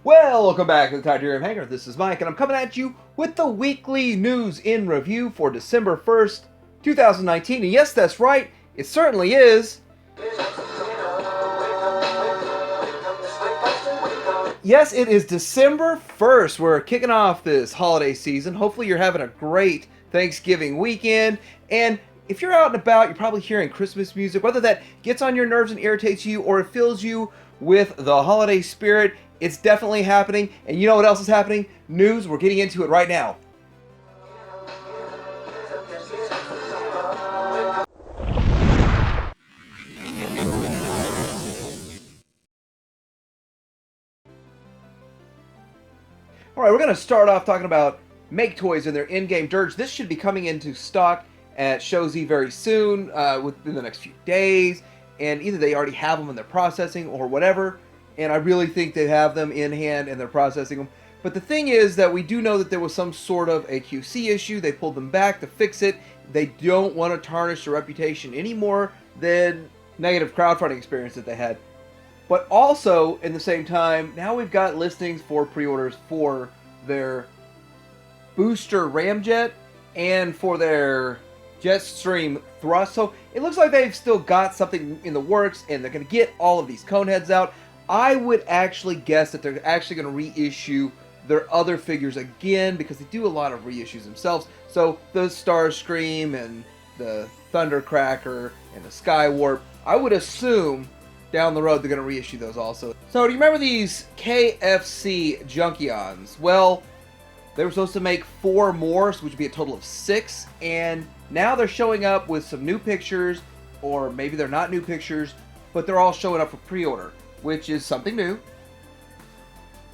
Well, welcome back to the Titanium Hangar. This is Mike, and I'm coming at you with the weekly news in review for December 1st, 2019. And yes, that's right, it certainly is. Yes, it is December 1st. We're kicking off this holiday season. Hopefully, you're having a great Thanksgiving weekend. And if you're out and about, you're probably hearing Christmas music, whether that gets on your nerves and irritates you or it fills you with the holiday spirit. It's definitely happening. And you know what else is happening? News. We're getting into it right now. All right, we're going to start off talking about Make Toys and their in-game dirge. This should be coming into stock at ShowZ very soon, within the next few days. And either they already have them and they're processing or whatever. And I really think they have them in hand and they're processing them. But the thing is that we do know that there was some sort of a QC issue. They pulled them back to fix it. They don't want to tarnish their reputation any more than negative crowdfunding experience that they had. But also, in the same time, now we've got listings for pre-orders for their booster ramjet and for their Jetstream thrust. So it looks like they've still got something in the works and they're going to get all of these cone heads out. I would actually guess that they're actually going to reissue their other figures again because they do a lot of reissues themselves. So the Starscream and the Thundercracker and the Skywarp, I would assume down the road they're going to reissue those also. So do you remember these KFC Junkions? Well, they were supposed to make 4 more, which would be a total of 6, and now they're showing up with some new pictures, or maybe they're not new pictures, but they're all showing up for pre-order, which is something new.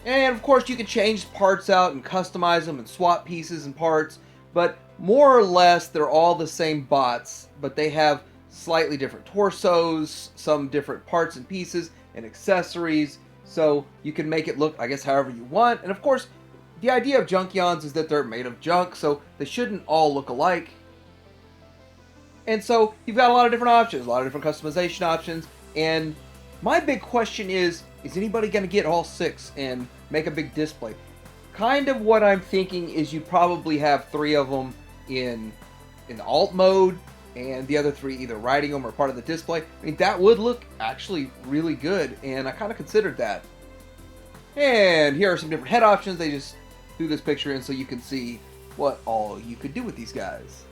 And of course you can change parts out and customize them and swap pieces and parts, but more or less they're all the same bots, but they have slightly different torsos, some different parts and pieces and accessories, so you can make it look, I guess, however you want. And of course, the idea of Junkions is that they're made of junk, so they shouldn't all look alike. And so you've got a lot of different options, a lot of different customization options, and my big question is anybody going to get all 6 and make a big display? Kind of what I'm thinking is you probably have 3 of them in alt mode, and the other 3 either riding them or part of the display. I mean, that would look actually really good, and I kind of considered that. And here are some different head options. They just threw this picture in so you can see what all you could do with these guys.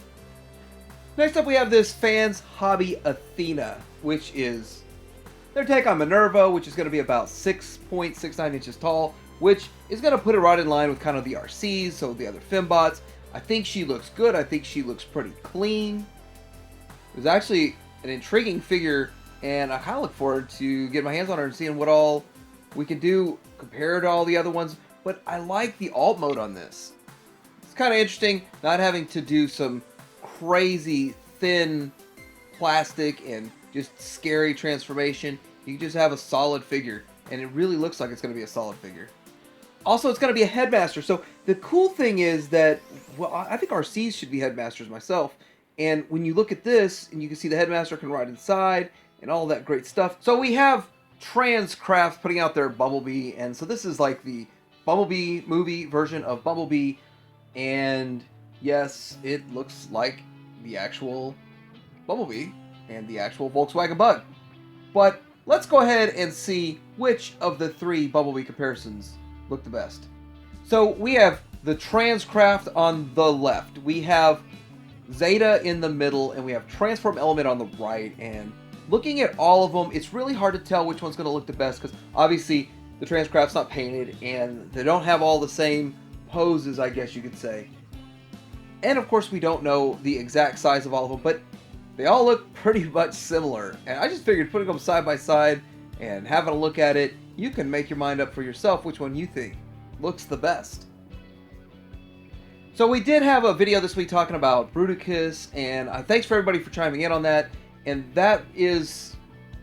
Next up, we have this Fans Hobby Athena, which is their take on Minerva, which is going to be about 6.69 inches tall, which is going to put it right in line with kind of the RCs, so the other Fembots. I think she looks good. I think she looks pretty clean. It was actually an intriguing figure, and I kind of look forward to getting my hands on her and seeing what all we can do compared to all the other ones. But I like the alt mode on this. It's kind of interesting not having to do some crazy thin plastic and just scary transformation. You can just have a solid figure, and it really looks like it's going to be a solid figure. Also, it's going to be a headmaster. So the cool thing is that, well, I think RCs should be headmasters myself. And when you look at this, and you can see the headmaster can ride inside and all that great stuff. So we have Transcraft putting out their Bumblebee, and so this is like the Bumblebee movie version of Bumblebee. And yes, it looks like the actual Bumblebee and the actual Volkswagen Bug. But let's go ahead and see which of the 3 Bumblebee comparisons look the best. So we have the Transcraft on the left. We have Zeta in the middle, and we have Transform Element on the right. And looking at all of them, it's really hard to tell which one's going to look the best, because obviously the Transcraft's not painted and they don't have all the same poses, I guess you could say. And of course we don't know the exact size of all of them, but they all look pretty much similar. And I just figured putting them side by side and having a look at it, you can make your mind up for yourself which one you think looks the best. So we did have a video this week talking about Bruticus, and thanks for everybody for chiming in on that. And that is,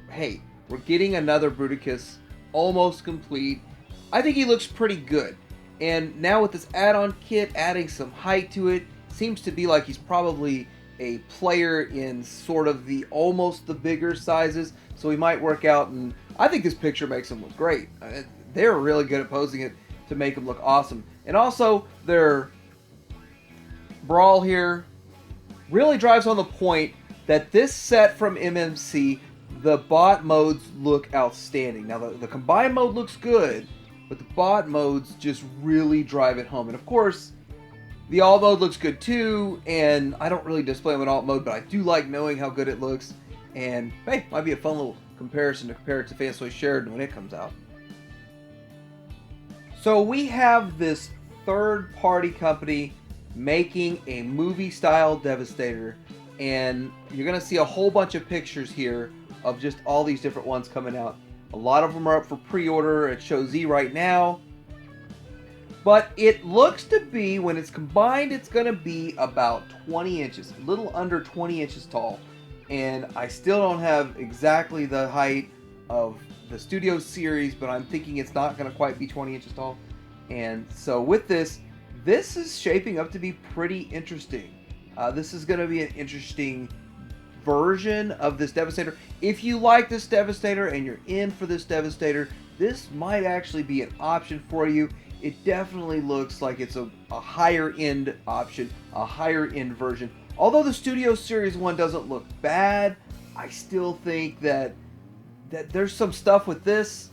hey, we're getting another Bruticus almost complete. I think he looks pretty good. And now with this add-on kit, adding some height to it, seems to be like he's probably a player in sort of the almost the bigger sizes. so he might work out, and I think this picture makes him look great. They're really good at posing it to make him look awesome. And also, their brawl here really drives home the point that this set from MMC, the bot modes look outstanding. Now, the combined mode looks good, but the bot modes just really drive it home. And of course, the alt mode looks good too, and I don't really display them in alt mode, but I do like knowing how good it looks. And hey, might be a fun little comparison to compare it to Fans Toys Sheridan when it comes out. So we have this third-party company making a movie-style Devastator, and you're going to see a whole bunch of pictures here of just all these different ones coming out. A lot of them are up for pre-order at Show Z right now. But it looks to be, when it's combined, it's going to be about 20 inches, a little under 20 inches tall. And I still don't have exactly the height of the Studio Series, but I'm thinking it's not going to quite be 20 inches tall. And so with this is shaping up to be pretty interesting. This is going to be an interesting version of this Devastator. If you like this Devastator and you're in for this Devastator, this might actually be an option for you. It definitely looks like it's a higher end option, a higher end version. Although the Studio Series one doesn't look bad, I still think that there's some stuff with this,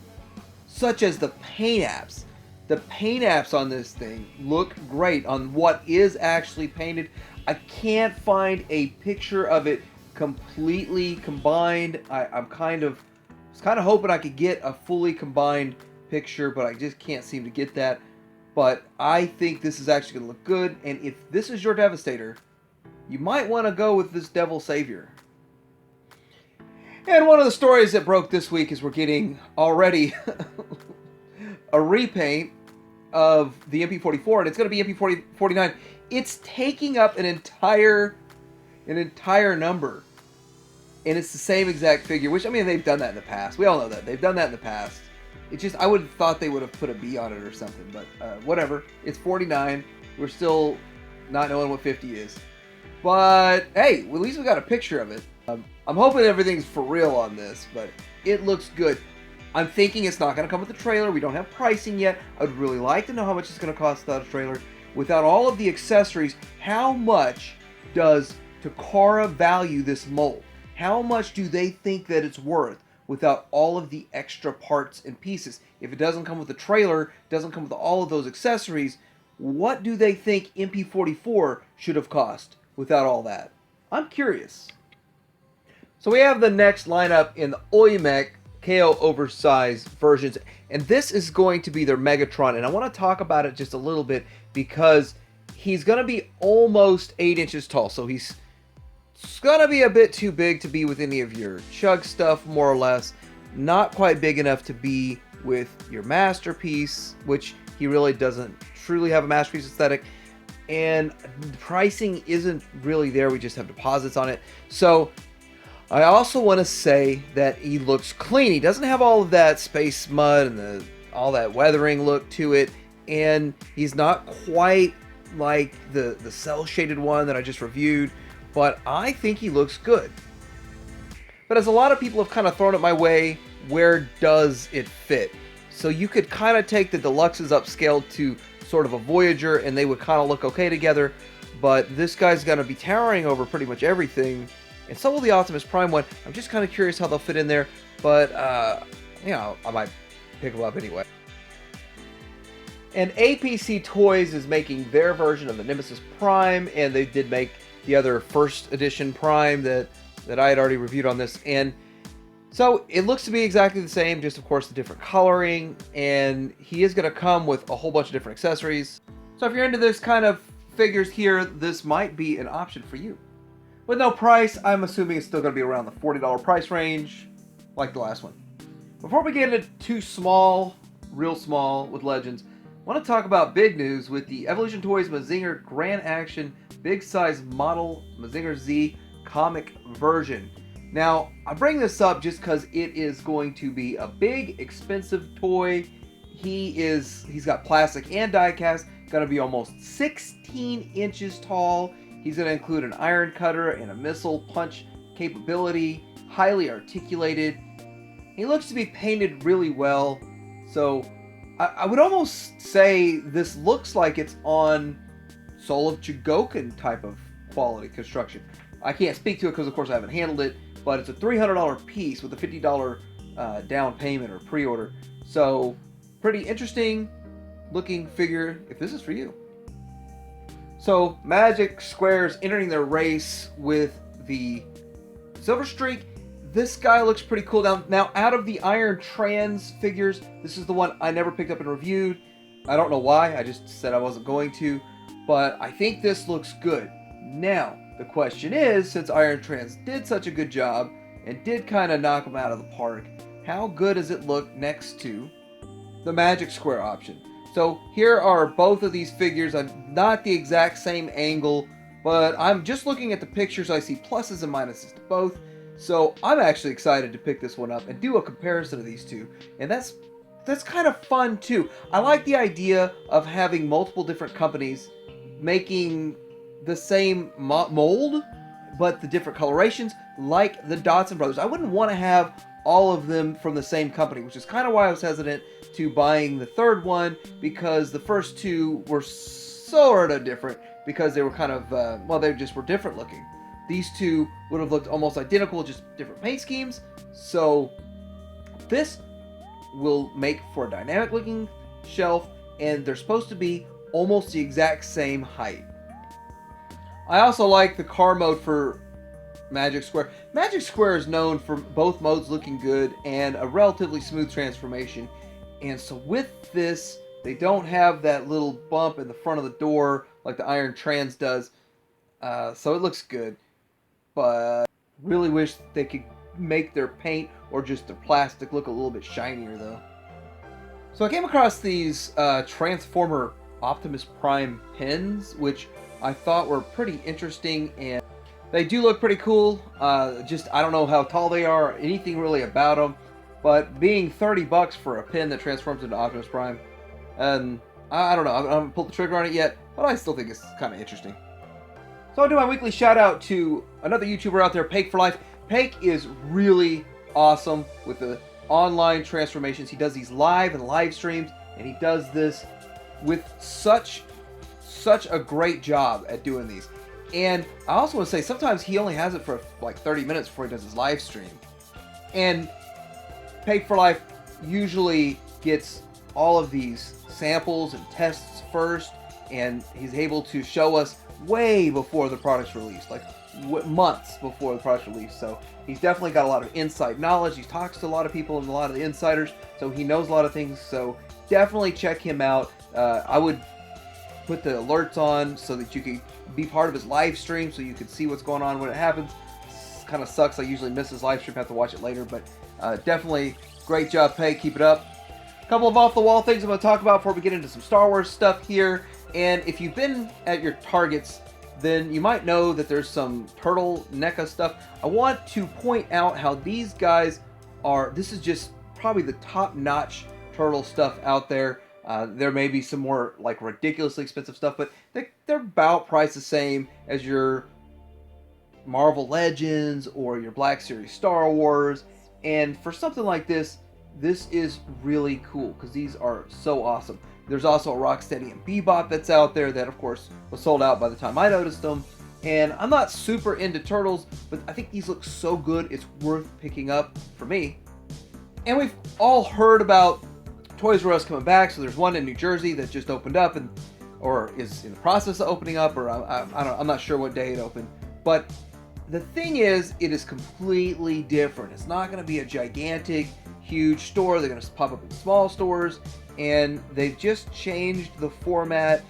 such as the paint apps. The paint apps on this thing look great on what is actually painted. I can't find a picture of it completely combined. I was kind of hoping I could get a fully combined picture, but I just can't seem to get that. But I think this is actually going to look good, and if this is your Devastator, you might want to go with this Devil Savior. And one of the stories that broke this week is we're getting already a repaint of the MP44, and it's going to be MP49. It's taking up an entire number, and it's the same exact figure. Which, I mean, they've done that in the past. We all know that they've done that in the past. It just, I would have thought they would have put a B on it or something, but whatever. It's 49. We're still not knowing what 50 is. But hey, at least we got a picture of it. I'm hoping everything's for real on this, but it looks good. I'm thinking it's not going to come with the trailer. We don't have pricing yet. I would really like to know how much it's going to cost without a trailer. Without all of the accessories, how much does Takara value this mold? How much do they think that it's worth without all of the extra parts and pieces? If it doesn't come with the trailer, doesn't come with all of those accessories, what do they think MP44 should have cost without all that? I'm curious. So we have the next lineup in the Olymec KO oversized versions, and this is going to be their Megatron, and I want to talk about it just a little bit because he's going to be almost 8 inches tall, so he's going to be a bit too big to be with any of your Chug stuff, more or less. Not quite big enough to be with your Masterpiece, which he really doesn't truly have a Masterpiece aesthetic, and the pricing isn't really there. We just have deposits on it. So I also want to say that he looks clean. He doesn't have all of that space mud and all that weathering look to it, and he's not quite like the cell shaded one that I just reviewed, but I think he looks good. But as a lot of people have kind of thrown it my way, where does it fit? So you could kind of take the Deluxes upscaled to sort of a Voyager, and they would kind of look okay together, but this guy's going to be towering over pretty much everything. And so will the Optimus Prime one. I'm just kind of curious how they'll fit in there, but, you know, I might pick them up anyway. And APC Toys is making their version of the Nemesis Prime, and they did make the other first edition Prime that I had already reviewed on this. And so it looks to be exactly the same, just of course the different coloring, and he is going to come with a whole bunch of different accessories. So if you're into this kind of figures here, this might be an option for you. With no price, I'm assuming it's still going to be around the $40 price range, like the last one. Before we get into too small, real small with Legends, I want to talk about big news with the Evolution Toys Mazinger Grand Action Big Size Model Mazinger Z comic version. Now, I bring this up just because it is going to be a big, expensive toy. He's got plastic and die-cast, going to be almost 16 inches tall. He's going to include an iron cutter and a missile punch capability, highly articulated, He looks to be painted really well, so I would almost say this looks like it's on Soul of Chogokin type of quality construction. I can't speak to it because, of course, I haven't handled it, but it's a $300 piece with a $50 down payment or pre-order. So, pretty interesting looking figure if this is for you. So, Magic Square's entering their race with the Silver Streak. This guy looks pretty cool. Now, out of the Iron Trans figures, this is the one I never picked up and reviewed. I don't know why. I just said I wasn't going to. But I think this looks good. Now, the question is, since Iron Trans did such a good job and did kind of knock them out of the park, how good does it look next to the Magic Square option? So here are both of these figures. I'm not the exact same angle, but I'm just looking at the pictures. I see pluses and minuses to both. So I'm actually excited to pick this one up and do a comparison of these two. And that's kind of fun too. I like the idea of having multiple different companies making the same mold, but the different colorations, like the Dodson brothers. I wouldn't want to have all of them from the same company, which is kind of why I was hesitant to buying the third one, because the first two were sort of different because they were kind of, well, they just were different looking. These two would have looked almost identical, just different paint schemes. So this will make for a dynamic looking shelf, and they're supposed to be almost the exact same height. I also like the car mode for Magic Square. Magic Square is known for both modes looking good and a relatively smooth transformation. And so with this, they don't have that little bump in the front of the door like the Iron Trans does. So it looks good. But really wish they could make their paint or just their plastic look a little bit shinier though. So I came across these Transformer Optimus Prime pins, which I thought were pretty interesting, and they do look pretty cool. Just I don't know how tall they are or anything really about them, but being $30 for a pin that transforms into Optimus Prime, and I don't know, I haven't pulled the trigger on it yet, but I still think it's kind of interesting. So I'll do my weekly shout out to another YouTuber out there, Pake for Life. Pake is really awesome with the online transformations. He does these live streams, and he does this with such a great job at doing these. And I also want to say, sometimes he only has it for like 30 minutes before he does his live stream. And Pake for Life usually gets all of these samples and tests first, and he's able to show us way before the product's released, like months before the product's released. So he's definitely got a lot of inside knowledge. He talks to a lot of people and a lot of the insiders, so he knows a lot of things. So definitely check him out. I would put the alerts on so that you can be part of his live stream, so you can see what's going on when it happens. It kind of sucks. I usually miss his live stream, have to watch it later, but definitely great job, Peg. Keep it up. A couple of off-the-wall things I'm going to talk about before we get into some Star Wars stuff here. And if you've been at your Targets, then you might know that there's some turtle NECA stuff. I want to point out how these guys are, this is just probably the top-notch turtle stuff out there. There may be some more like ridiculously expensive stuff, but they're about priced the same as your Marvel Legends or your Black Series Star Wars. And for something like this, this is really cool because these are so awesome. There's also a Rocksteady and Bebop that's out there that, of course, was sold out by the time I noticed them. And I'm not super into turtles, but I think these look so good, it's worth picking up for me. And we've all heard about Toys R Us coming back, so there's one in New Jersey that just opened up, or is in the process of opening up, or I'm not sure what day it opened. But the thing is, it is completely different. It's not going to be a gigantic, huge store. They're going to pop up in small stores, and they've just changed the format.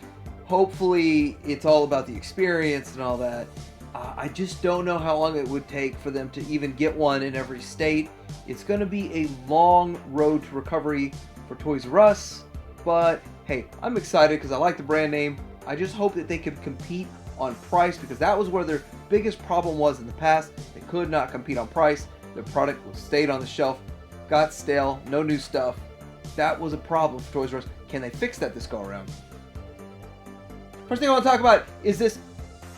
Hopefully, it's all about the experience and all that. I just don't know how long it would take for them to even get one in every state. It's going to be a long road to recovery for Toys R Us, but hey, I'm excited because I like the brand name. I just hope that they could compete on price, because that was where their biggest problem was in the past. They could not compete on price. The product stayed on the shelf, got stale, no new stuff. That was a problem for Toys R Us. Can they fix that this go around? First thing I want to talk about is this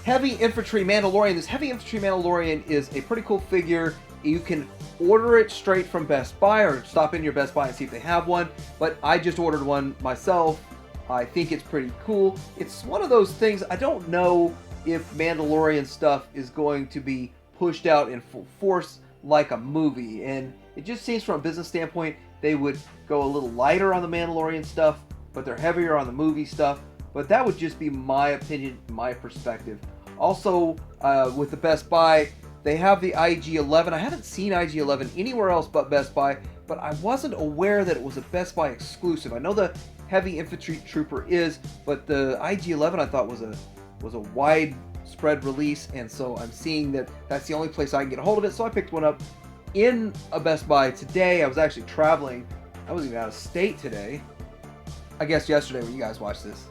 Heavy Infantry Mandalorian. This Heavy Infantry Mandalorian is a pretty cool figure. You can order it straight from Best Buy or stop in your Best Buy and see if they have one. But I just ordered one myself. I think it's pretty cool. It's one of those things, I don't know if Mandalorian stuff is going to be pushed out in full force like a movie. And it just seems from a business standpoint, they would go a little lighter on the Mandalorian stuff, but they're heavier on the movie stuff. But that would just be my opinion, my perspective. Also, with the Best Buy, they have the IG-11. I haven't seen IG-11 anywhere else but Best Buy, but I wasn't aware that it was a Best Buy exclusive. I know the Heavy Infantry Trooper is, but the IG-11 I thought was a widespread release, and so I'm seeing that that's the only place I can get a hold of it. So I picked one up in a Best Buy today. I was actually traveling. I wasn't even out of state today. I guess yesterday when you guys watched this.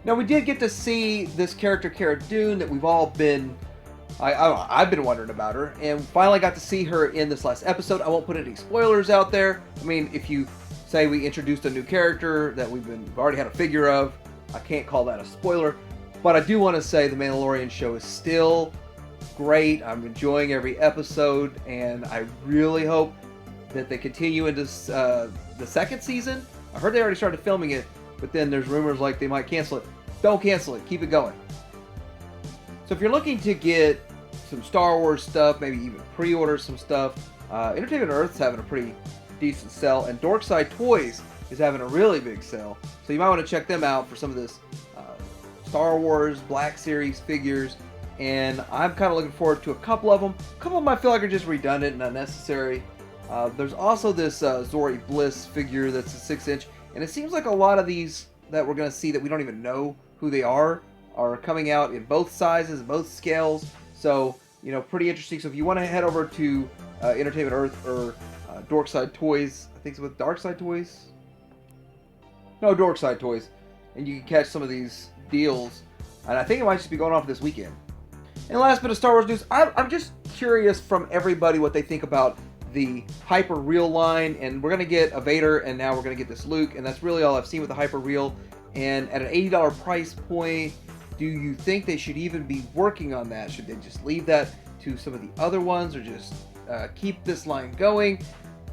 Now we did get to see this character, Cara Dune, that we've all been, I've been wondering about her, and finally got to see her in this last episode. I won't put any spoilers out there. I mean, if you say we introduced a new character that we've already had a figure of, I can't call that a spoiler. But I do want to say the Mandalorian show is still great. I'm enjoying every episode, and I really hope that they continue into the second season. I heard they already started filming it, but then there's rumors like they might cancel it. Don't cancel it. Keep it going. So if you're looking to get some Star Wars stuff, maybe even pre-order some stuff, Entertainment Earth's having a pretty decent sale, and Dorkside Toys is having a really big sale. So you might want to check them out for some of this Star Wars Black Series figures, and I'm kind of looking forward to a couple of them. A couple of them I feel like are just redundant and unnecessary. There's also this Zori Bliss figure that's a 6-inch, and it seems like a lot of these that we're going to see that we don't even know who they are coming out in both sizes, both scales. So, you know, pretty interesting. So if you want to head over to Entertainment Earth or Dorkside Toys, I think it's with Darkside Toys? No, Dorkside Toys. And you can catch some of these deals. And I think it might just be going off this weekend. And last bit of Star Wars news, I'm just curious from everybody what they think about the Hyperreal line. And we're going to get a Vader, and now we're going to get this Luke. And that's really all I've seen with the Hyperreal. And at an $80 price point, do you think they should even be working on that? Should they just leave that to some of the other ones, or just keep this line going?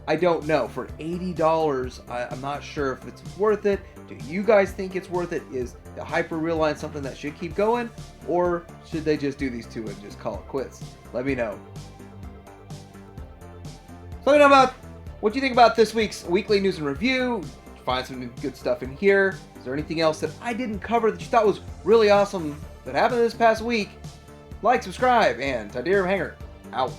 I don't know. For $80, I'm not sure if it's worth it. Do you guys think it's worth it? Is the Hyperreal line something that should keep going? Or should they just do these two and just call it quits? Let me know. So let me know about what you think about this week's weekly news and review. Did you find some good stuff in here? Is there anything else that I didn't cover that you thought was really awesome that happened this past week? Like, subscribe, and Tydeer Hanger out.